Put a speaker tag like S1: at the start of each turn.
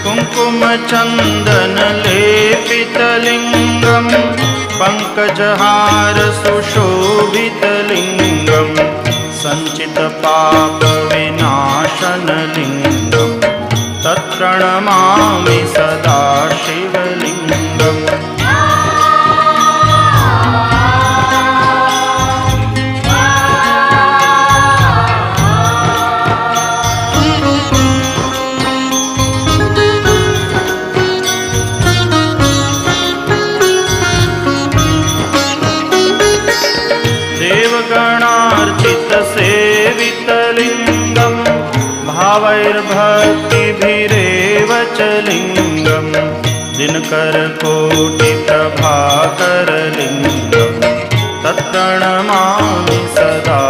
S1: कुङ्कुमचन्दनलेपितलिङ्गं पङ्कजहारसुशोभितलिङ्गं सञ्चितपापविनाशनलिङ्गं तत्प्रणमामि सदा शिवलिङ्गम्। देवगणार्चितसेवितलिङ्गं भावैर्भक्तिभिरेव च लिङ्गं दिनकरकोटिप्रभाकरलिङ्गं तत्प्रणमामि सदा